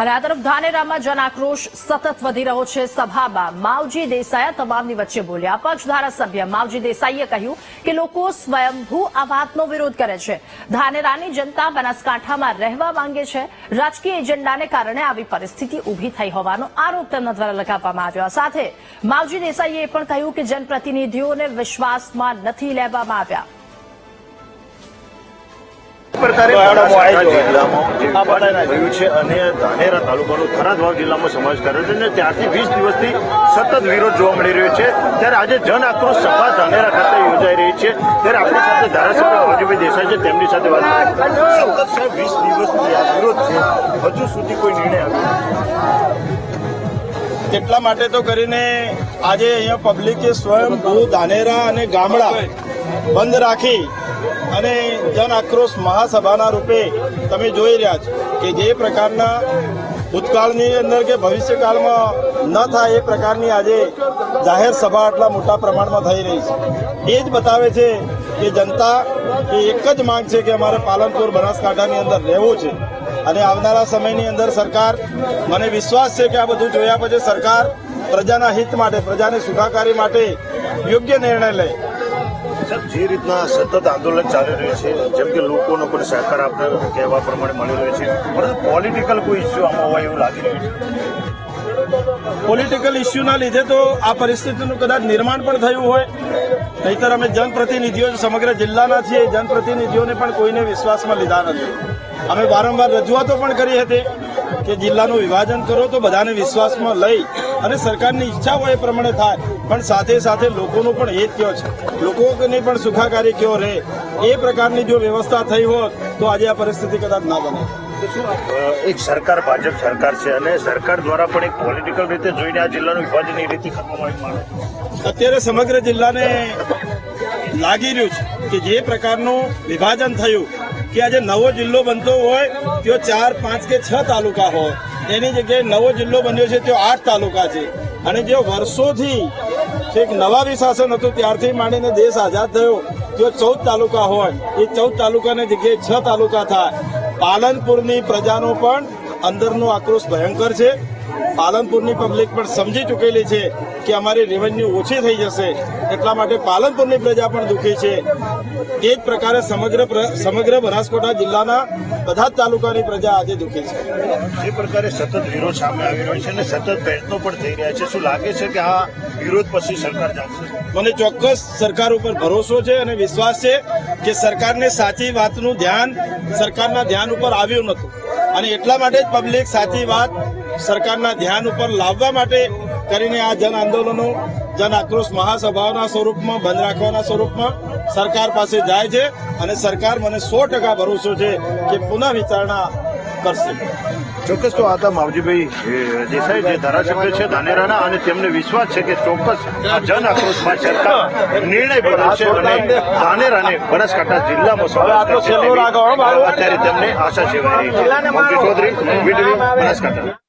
અને આ તરફ ધાનેરામાં જન આક્રોશ સતત વધી રહ્યો છે। સભામાં માવજી દેસાઈ તમામની વચ્ચે બોલ્યા। અપક્ષ ધારાસભ્ય માવજી દેસાઈએ કહ્યું કે લોકો સ્વયંભૂ આ વાતનો વિરોધ કરે છે। ધાનેરાની જનતા બનાસકાંઠામાં રહેવા માંગે છે। રાજકીય એજન્ડાને કારણે આવી પરિસ્થિતિ ઊભી થઈ હોવાનો આરોપ તેમના દ્વારા લગાવવામાં આવ્યો। સાથે માવજી દેસાઈએ એ પણ કહ્યું કે જનપ્રતિનિધિઓને વિશ્વાસમાં નથી લેવામાં આવ્યા। પ્રકારે થયું છે અને ધાનેરા તાલુકાનો થરાદ જિલ્લામાં સમાવેશ કર્યો છે અને ત્યારથી 20 દિવસથી સતત વિરોધ જોવા મળી રહ્યો છે। ત્યારે આજે જન આક્રોશ સભા ધાનેરા ખાતે યોજાઈ રહી છે। ત્યારે આપણી સાથે ધારાસભ્ય માવજીભાઈ દેસાઈ છે, તેમની સાથે વાત સતત 20 દિવસથી આ વિરોધ છે, હજુ સુધી કોઈ નિર્ણય આવ્યો એટલા માટે તો કરીને આજે અહીંયા પબ્લિકે સ્વયંભૂ ધાનેરા અને ગામડા બંધ રાખી અને જન આક્રોશ મહાસભાના રૂપે તમે જોઈ રહ્યા છો કે જે પ્રકારના ભૂતકાળની અંદર કે ભવિષ્યકાળમાં ન થાય એ પ્રકારની આજે જાહેર સભા આટલા મોટા પ્રમાણમાં થઈ રહી છે। એ જ બતાવે છે કે જનતા એ એક જ માંગ છે કે અમારે પાલનપુર બનાસકાંઠાની અંદર રહેવું છે અને આવનારા સમયની અંદર સરકાર, મને વિશ્વાસ છે કે આ બધું જોયા પછી સરકાર પ્રજાના હિત માટે, પ્રજાની સુખાકારી માટે યોગ્ય નિર્ણય લે। જે રીતના સતત આંદોલન ચાલી રહ્યું છે, જેમ કે લોકોનો પણ સહકાર આપણે કહેવા પ્રમાણે મળી રહ્યો છે, પરંતુ પોલિટિકલ કોઈ ઇસ્યુ આમાં હોય એવું લાગી રહ્યું છે। પોલિટિકલ ઇસ્યુના લીધે તો આ પરિસ્થિતિનું કદાચ નિર્માણ પણ થયું હોય, નહીતર અમે જનપ્રતિનિધિઓ સમગ્ર જિલ્લાના છીએ, જનપ્રતિનિધિઓને પણ કોઈને વિશ્વાસમાં લીધા નથી। અમે વારંવાર રજૂઆતો પણ કરી હતી કે જિલ્લાનું વિભાજન કરો તો બધાને વિશ્વાસમાં લઈ અને સરકારની ઈચ્છા હોય એ પ્રમાણે થાય, પણ સાથે સાથે લોકોનું પણ હિત કયો છે, લોકોની પણ સુખાકારી કયો રહે, એ પ્રકારની જો વ્યવસ્થા થઈ હોત તો આજે આ પરિસ્થિતિ કદાચ ના બને। એક સરકાર ભાજપ સરકાર છે અને સરકાર દ્વારા પણ એક પોલિટિકલ રીતે જોઈને આ જિલ્લાનું વિભાજનની રીતે કરવામાં આવી। અત્યારે સમગ્ર જિલ્લાને લાગી રહ્યું છે કે જે પ્રકારનું વિભાજન થયું કે આજે નવો જિલ્લો બનતો હોય ત્યાં 4, 5 કે 6 તાલુકા હોય, એની જગ્યાએ નવો જિલ્લો બન્યો છે ત્યાં 8 તાલુકા છે। અને જે વર્ષોથી એક નવાબી શાસન હતું ત્યારથી માંડીને દેશ આઝાદ થયો ત્યાં 14 તાલુકા હોય, એ 14 તાલુકાની જગ્યાએ 6 તાલુકા થાય। પાલનપુરની પ્રજાનો પણ અંદરનો આક્રોશ ભયંકર છે। પાલનપુરની પબ્લિક પણ સમજી ચૂકેલી છે કે અમારી રેવન્યુ ઓછી થઈ જશે, એટલા માટે પાલનપુરની પ્રજા પણ દુઃખી છે। એ જ પ્રકારે સમગ્ર બનાસકાંઠા જિલ્લાના બધા જ તાલુકાની પ્રજા આજે દુઃખી છે। જે પ્રકારે સતત વિરોધ સામે આવી રહ્યો છે અને સતત પ્રયત્નો પણ થઈ રહ્યા છે, શું લાગે છે કે આ વિરોધ પછી સરકાર જાગશે? મને ચોક્કસ સરકાર ઉપર ભરોસો છે અને વિશ્વાસ છે કે સરકારને સાચી વાતનું ધ્યાન સરકારના ધ્યાન ઉપર આવ્યું નહોતું અને એટલા માટે જ પબ્લિક સાચી વાત સરકારના ધ્યાન ઉપર લાવવા માટે કરીને આ જન આંદોલનો, જન આક્રોશ મહાસભાઓના સ્વરૂપમાં, બંધ રાખવાના સ્વરૂપમાં સરકાર પાસે જાય છે અને સરકાર, મને 100% ભરોસો છે કે પુનઃ વિચારણા કરશે। ચોક્કસ તો આ માવજીભાઈ દેસાઈ જે ધારાસભ્ય છે ધાનેરાના, અને તેમને વિશ્વાસ છે કે ચોક્કસ આ જન આક્રોશમાં સરકાર નિર્ણય બદલશે અને ધાનેરાને બનાસકાંઠા જિલ્લામાં સમાવેશ કરશે, અત્યારે તેમને આશા સેવાઈ રહી છે। માવજી ચૌધરી, બનાસકાંઠા।